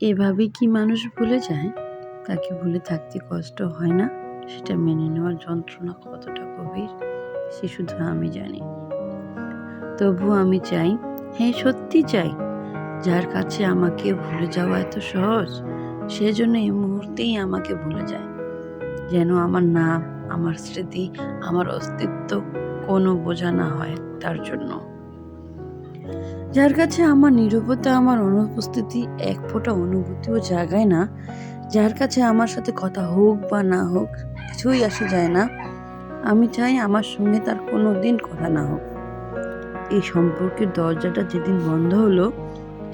এভাবে কি মানুষ ভুলে যায়? তাকে ভুলে থাকতে কষ্ট হয় না? সেটা মেনে নেওয়ার যন্ত্রণা কতটা গভীর সে শুধু আমি জানি। তবুও আমি চাই, হ্যাঁ সত্যি চাই, যার কাছে আমাকে ভুলে যাওয়া এত সহজ, সেজন্য এই মুহূর্তেই আমাকে ভুলে যায়। যেন আমার নাম, আমার স্মৃতি, আমার অস্তিত্ব কোনো বোঝা না হয় তার জন্য। যার কাছে আমার নীরবতা, আমার অনুপস্থিতি এক ফোঁটা অনুভূতিও জাগায় না, যার কাছে আমার সাথে কথা হোক বা না হোক কিছুই আসে যায় না, আমি চাই আমার সঙ্গে তার কোনো দিন কথা না হোক। এই সম্পর্কের দরজাটা যেদিন বন্ধ হলো,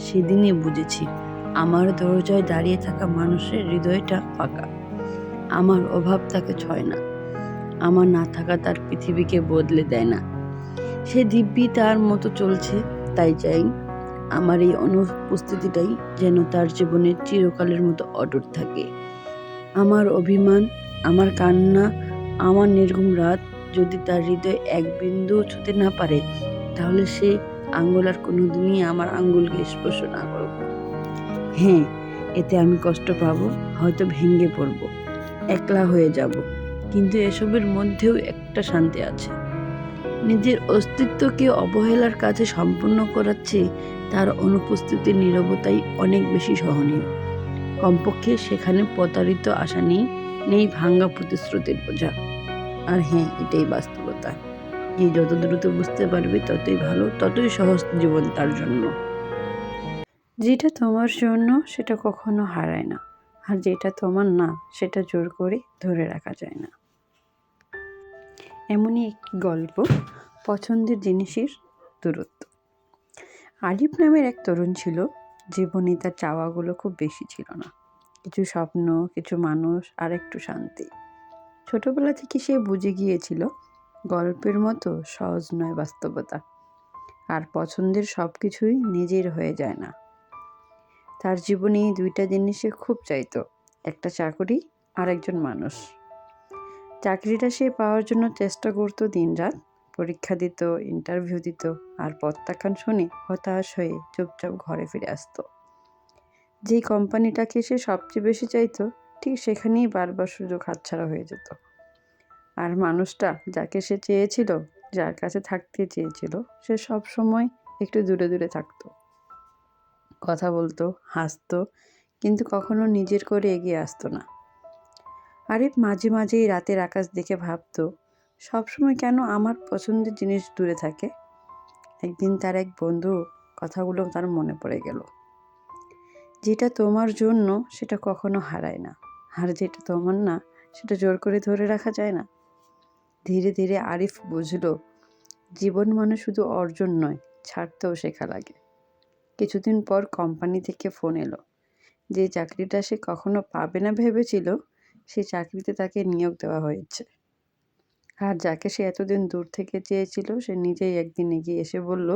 সেদিনই বুঝেছি আমার দরজায় দাঁড়িয়ে থাকা মানুষের হৃদয়টা ফাঁকা। আমার অভাব তাকে ছয় না, আমার না থাকা তার পৃথিবীকে বদলে দেয় না। সে দিব্যি তার মতো চলছে, তাই চাই আমার এই অনুপস্থিতিটাই যেন তার জীবনে চিরকালের মতো অটুট থাকে। আমার অভিমান, আমার কান্না, আমার নির্ঘুম রাত যদি তার হৃদয়ে এক বিন্দু ছুঁতে না পারে, তাহলে সে আঙ্গুল আর কোনোদিনই আমার আঙ্গুলকে স্পর্শ না করব। হ্যাঁ, এতে আমি কষ্ট পাবো, হয়তো ভেঙে পড়ব, একলা হয়ে যাব, কিন্তু এসবের মধ্যেও একটা শান্তি আছে। নিজের অস্তিত্বকে অবহেলার কাছে সম্পূর্ণ করার চেয়ে তার অনুপস্থিতির নীরবতাই অনেক বেশি সহনীয়। কমপক্ষে সেখানে প্রতারিত আশা নেই, নেই ভাঙ্গা প্রতিশ্রুতির বোঝা। আর হ্যাঁ, এটাই বাস্তবতা। যে যত দ্রুত বুঝতে পারবে ততই ভালো, ততই সহজ জীবন তার জন্য। যেটা তোমার জন্য সেটা কখনো হারায় না, আর যেটা তোমার না সেটা জোর করে ধরে রাখা যায় না। এমনই একটি গল্প, পছন্দের জিনিসের দূরত্ব। আলিফ নামের এক তরুণ ছিল। জীবনে তার চাওয়াগুলো খুব বেশি ছিল না, কিছু স্বপ্ন, কিছু মানুষ আর একটু শান্তি। ছোটবেলা থেকে সে বুঝে গিয়েছিল গল্পের মতো সহজ নয় বাস্তবতা, আর পছন্দের সব কিছুই নিজের হয়ে যায় না। তার জীবনে এই দুইটা জিনিস সে খুব চাইতো, একটা চাকরি আর একজন মানুষ। চাকরিটা সে পাওয়ার জন্য চেষ্টা করতো দিনরাত, পরীক্ষা দিত, ইন্টারভিউ দিত, আর প্রত্যাখ্যান শুনে হতাশ হয়ে চুপচাপ ঘরে ফিরে আসতো। যেই কোম্পানিটাকে সে সবচেয়ে বেশি চাইতো, ঠিক সেখানেই বারবার সুযোগ হাতছাড়া হয়ে যেত। আর মানুষটা যাকে সে চেয়েছিল, যার কাছে থাকতে চেয়েছিল, সে সব সময় একটু দূরে দূরে থাকতো। কথা বলতো, হাসতো, কিন্তু কখনো নিজের করে এগিয়ে আসতো না। আরিফ মাঝে মাঝেই রাতের আকাশ দেখে ভাবতো, সবসময় কেন আমার পছন্দের জিনিস দূরে থাকে। একদিন তার এক বন্ধু কথাগুলো তার মনে পড়ে গেল। যেটা তোমার জন্য সেটা কখনো হারায় না, আর যেটা তোমার না সেটা জোর করে ধরে রাখা যায় না। ধীরে ধীরে আরিফ বুঝলো, জীবন মানে শুধু অর্জন নয়, ছাড়তেও শেখা লাগে। কিছুদিন পর কোম্পানি থেকে ফোন এলো। যে চাকরিটা সে কখনো পাবে না ভেবেছিল, সেই চাকরিতে তাকে নিয়োগ দেওয়া হয়েছে। আর যাকে সে এতদিন দূর থেকে চেয়েছিল, সে নিজেই একদিন এগিয়ে এসে বলল,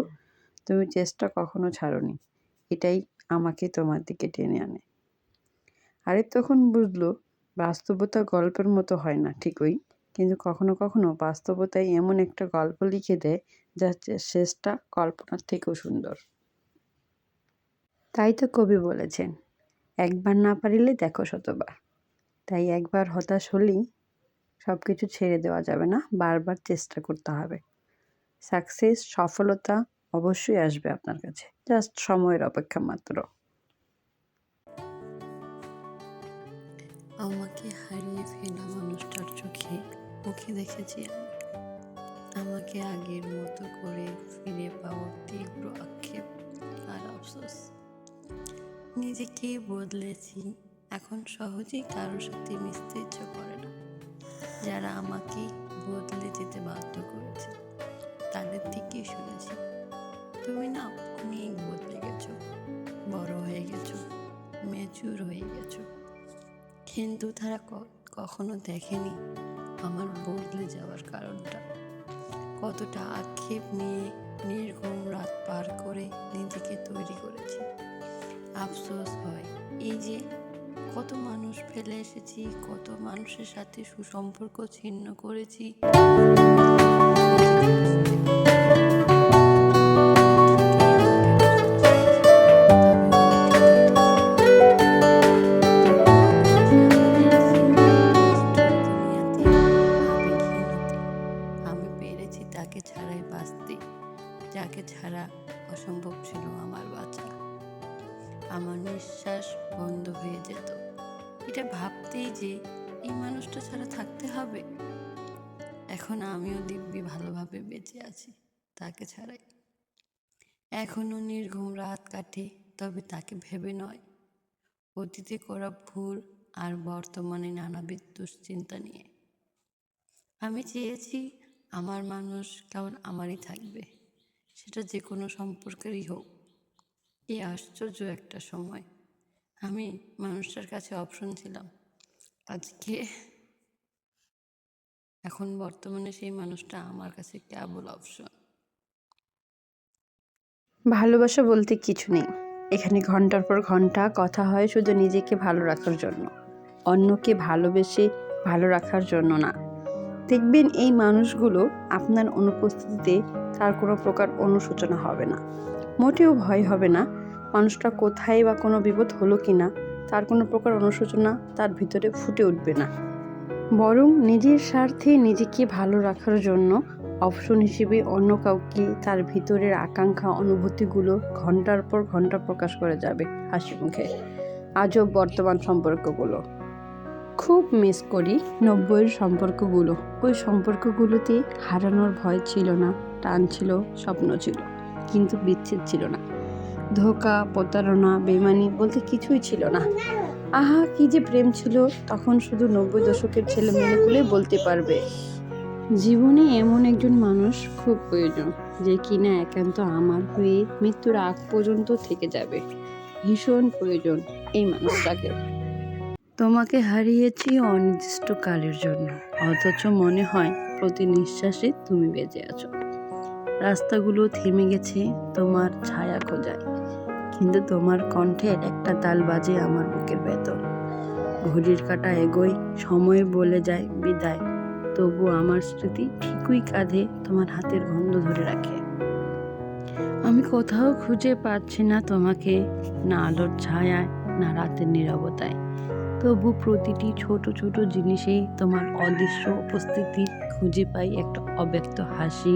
তুমি চেষ্টা কখনো ছাড়োনি, এটাই আমাকে তোমার দিকে টেনে আনে। আরিফ তখন বুঝলো, বাস্তবতা গল্পের মতো হয় না ঠিকই, কিন্তু কখনো কখনো বাস্তবতাই এমন একটা গল্প লিখে দেয়, যার শেষটা কল্পনার থেকেও সুন্দর। তাই তো কবি বলেছেন, একবার না পারিলে দেখো শতবার। তাই একবার হতাশ হলেই সব কিছু ছেড়ে দেওয়া যাবে না, বারবার চেষ্টা করতে হবে। সাকসেস, সফলতা অবশ্যই আসবে আপনার কাছে, জাস্ট সময়ের অপেক্ষা মাত্র। আমাকে হারিয়ে ফেলা মানুষটার চোখে মুখে দেখেছি আমি, আমাকে আগের মতো করে ফিরে পাওয়ার তীব্র আক্ষেপ আর আফসোস। নিজেকে বদলেছি, এখন সহজেই কারোর সাথে মিশতে ইচ্ছে করে না। যারা আমাকে বদলে যেতে বাধ্য করেছে, তাদের থেকেই শুনেছি, তুমি না অনেক বদলে গেছো, বড় হয়ে গেছো, ম্যাচিউর হয়ে গেছো। কিন্তু তারা কখনো দেখেনি আমার বদলে যাওয়ার কারণটা। কতটা আক্ষেপ নিয়ে নির্ঘুম রাত পার করে নিজেকে তৈরি করেছি। আফসোস হয় এই যে কত মানুষ ফেলে এসেছি, কত মানুষের সাথে সুসম্পর্ক ছিন্ন করেছি। নিঃশ্বাস বন্ধ হয়ে যেত। এটা ভাবতেই যে এই মানুষটা ছাড়া থাকতে হবে। এখন আমিও দিব্যি ভালোভাবে বেঁচে আছি তাকে ছাড়াই। এখনো নির্ঘুম রাত কাটে, তবে তাকে ভেবে নয়, অতীতে করা ভুল আর বর্তমানে নানাবিধ দুশ্চিন্তা নিয়ে। আমি চেয়েছি আমার মানুষ কেমন আমারই থাকবে, সেটা যে কোনো সম্পর্কেরই হোক। এই আশ্চর্য একটা সময় আমি মানুষটার কাছে অপশন ছিলাম, আজকে এখন বর্তমানে সেই মানুষটা আমার কাছে কেবল অপশন। ভালোবাসা বলতে কিছু নেই। এখানে ঘন্টার পর ঘন্টা কথা হয় শুধু নিজেকে ভালো রাখার জন্য, অন্যকে ভালোবেসে ভালো রাখার জন্য না। দেখবেন এই মানুষগুলো আপনার অনুপস্থিতিতে তার কোনো প্রকার অনুশোচনা হবে না, মোটেও ভয় হবে না। মানুষটা কোথায় বা কোনো বিপদ হলো কিনা তার কোনো প্রকার অনুশোচনা তার ভিতরে ফুটে উঠবে না, বরং নিজের স্বার্থে নিজেকে ভালো রাখার জন্য অপশন হিসেবে অন্য কাউকে তার ভিতরের আকাঙ্ক্ষা অনুভূতিগুলো ঘন্টার পর ঘন্টা প্রকাশ করে যাবে হাসি মুখে। আজব বর্তমান সম্পর্কগুলো খুব মিস করি। 90-এর সম্পর্কগুলো, ওই সম্পর্কগুলোতে হারানোর ভয় ছিল না, টান ছিল, স্বপ্ন ছিল, কিন্তু বিচ্ছেদ ছিল না। ধোঁকা, প্রতারণা, বেমানি বলতে কিছুই ছিল না। আহা, কি যে প্রেম ছিল তখন, শুধু 90 দশকের ছেলে মেয়েগুলোই বলতে পারবে। জীবনে এমন একজন মানুষ খুব প্রয়োজন, যে কিনা একান্ত আমার হয়ে মৃত্যুর আগ পর্যন্ত থেকে যাবে। ভীষণ প্রয়োজন এই মানুষটাকে। তোমাকে হারিয়েছি অনির্দিষ্টকালের জন্য, অথচ মনে হয় প্রতি নিঃশ্বাসে তুমি বেঁচে আছো। রাস্তাগুলো থেমে গেছে তোমার ছায়া খোঁজায়, কিন্তু তোমার কণ্ঠের একটা তাল বাজে আমার বুকের ভেতর। ঘড়ির কাঁটা এগোয়, সময় বলে যায় বিদায়, তবু আমার স্মৃতি ঠিকই কাঁধে তোমার হাতের গন্ধ ধরে রাখে। আমি কোথাও খুঁজে পাচ্ছি না তোমাকে, না আলোর ছায়ায়, না রাতের নীরবতায়। তবু প্রতিটি ছোট ছোট জিনিসেই তোমার অদৃশ্য উপস্থিতি খুঁজে পাই। একটা অব্যক্ত হাসি,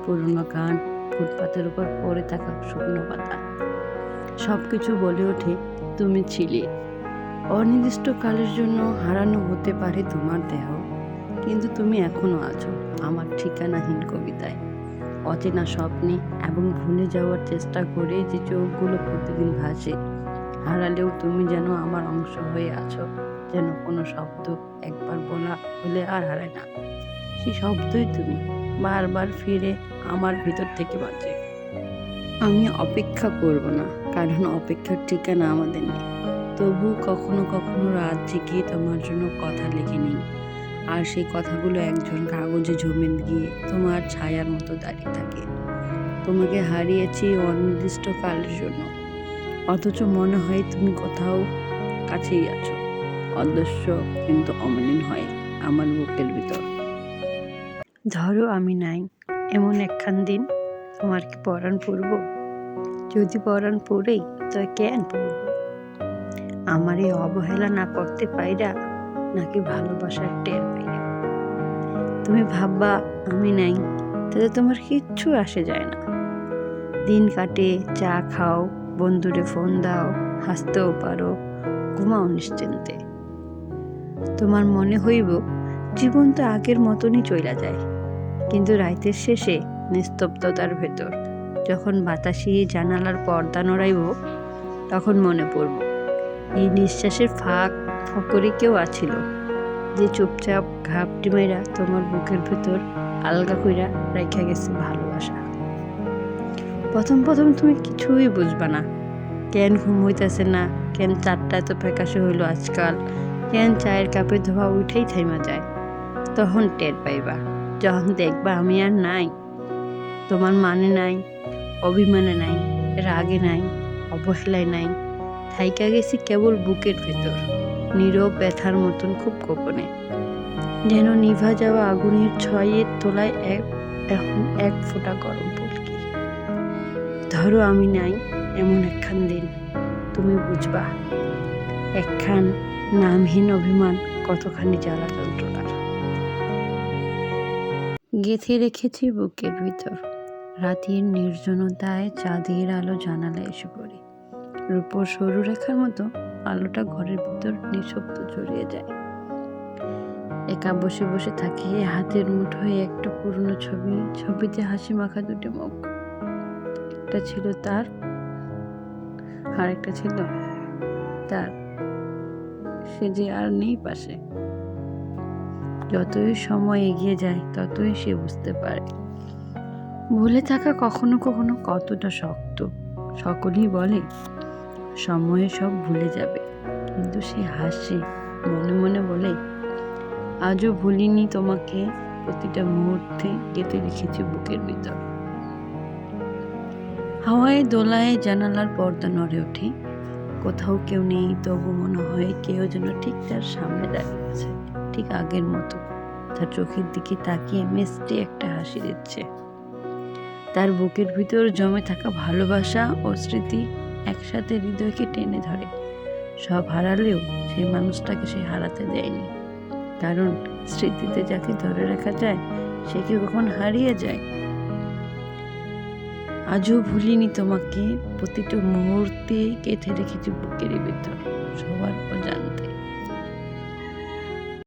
পুরনো গান, ফুটপাতের উপর পড়ে থাকা শুকনো পাতা, সবকিছু বলে ওঠে তুমি ছিলে। অনির্দিষ্টকালের জন্য হারানো হতে পারে তোমার দেহ, কিন্তু তুমি এখনো আছো আমার ঠিকানাহীন কবিতায়, অচেনা স্বপ্নে, এবং ভুলে যাওয়ার চেষ্টা করে যে চোখগুলো প্রতিদিন ভাসে। হারালেও তুমি যেন আমার অংশ হয়ে আছো, যেন কোনো শব্দ একবার বলা হলে আর হারায় না। সেই শব্দই তুমি, বারবার ফিরে আমার ভিতর থেকে বাজে। আমি অপেক্ষা করব না, কারণ অপেক্ষার ঠিকানা আমাদের নেই। তবু কখনো কখনো রাত জেগে তোমার জন্য কথা লিখে নিই, আর সেই কথাগুলো একজন কাগজে জমে গিয়ে তোমার ছায়ার মতো দাঁড়িয়ে থাকে। তোমাকে হারিয়েছি অনির্দিষ্টকালের জন্য, অথচ মনে হয় তুমি কোথাও কাছেই আছো, অদৃশ্য কিন্তু অমলিন হয় আমার বুকের ভিতর। ধরো আমি নাই, এমন একখান দিন তোমার কি পরাণ পড়ব? যদি পরাণ পড়েই, তো কেন পড়ব? আমার এই অবহেলা না করতে পাইরা, নাকি ভালোবাসার টের পাইরা? তুমি ভাববা আমি নাই, তাতে তোমার কিচ্ছু আসে যায় না। দিন কাটে, চা খাও, বন্ধুরে ফোন দাও, হাসতেও পারো, ঘুমাও নিশ্চিন্তে। তোমার মনে হইব জীবন তো আগের মতনই চইলা যায়, কিন্তু রাইতের শেষে নিস্তব্ধতার ভেতর যখন বাতাসি জানালার পর্দা নড়াইব, তখন মনে পড়ব এই নিঃশ্বাসের ফাঁক ফকরে কেউ আছিল, যে চুপচাপ ঘাপটি মেরা তোমার বুকের ভেতর আলগা কইরা রাইখা গেছে ভালোবাসা। প্রথম প্রথম তুমি কিছুই বুঝবা না, কেন ঘুম হইতেছে না, কেন চারটা এত ফ্যাকাশে হইল আজকাল, কেন চায়ের কাপে ধোয়া উঠেই থাইমা যায়। তখন টের পাইবা, যখন দেখবা আমি আর নাই। তোমার মানে নাই, অভিমানে নাই, রাগে নাই, অবহেলায় নাই, থাইকা গেছি কেবল বুকের ভেতর, নীরব ব্যথার মতন, খুব গোপনে, যেন নিভা যাওয়া আগুনের ছয়ের তোলায় এখন এক ফোঁটা গরম পলকি। ধরো আমি নাই, এমন একখান দিন তুমি বুঝবা, একখান নামহীন অভিমান কতখানি জ্বালা যন্ত্রণার। গেঁথে রেখেছি বুকের ভিতর, রাতের নির্জনতায় চাঁদের আলো জানালা এসে পড়ে, রূপোর সরু রেখার মতো আলোটা ঘরের ভিতর নিঃশব্দ ছড়িয়ে যায়। একা বসে বসে থাকি, হাতের মুঠোয় একটা পুরনো ছবি, ছবিতে হাসি মাখা দুটি মুখ। একটা ছিল তার, আর একটা ছিল তার। সে যে আর নেই পাশে। যতই সময় এগিয়ে যায় ততই সে বুঝতে পারে ভুলে থাকা কখনো কখনো কতটা শক্ত। সকলেই বলে সময়ে সব ভুলে যাবে, কিন্তু সে হাসে, মনে মনে বলে আজও ভুলিনি তোমাকে, প্রতিটা মুহূর্তে গেঁথে রেখেছি বুকের ভিতর। হাওয়ায় দোলায় জানালার পর্দা নড়ে ওঠে, কোথাও কেউ নেই, তবু মনে হয় কেউ যেন ঠিক তার সামনে দাঁড়িয়ে আছে, ঠিক আগের মতো। তার চোখের দিকে তাকিয়ে মিষ্টি একটা হাসি দিচ্ছে। তার বুকের ভিতর জমে থাকা ভালোবাসা ও স্মৃতি একসাথে হৃদয়কে টেনে ধরে। সব হারালেও সেই মানুষটাকে সে হারাতে দেয়নি, কারণ স্মৃতিতে যাকে ধরে রাখা যায় সে কি কখন হারিয়ে যায়। আজও ভুলিনি তোমাকে, প্রতিটা মুহূর্তে গেঁথে রেখেছি বুকের ভিতর, সবার অজান্তে।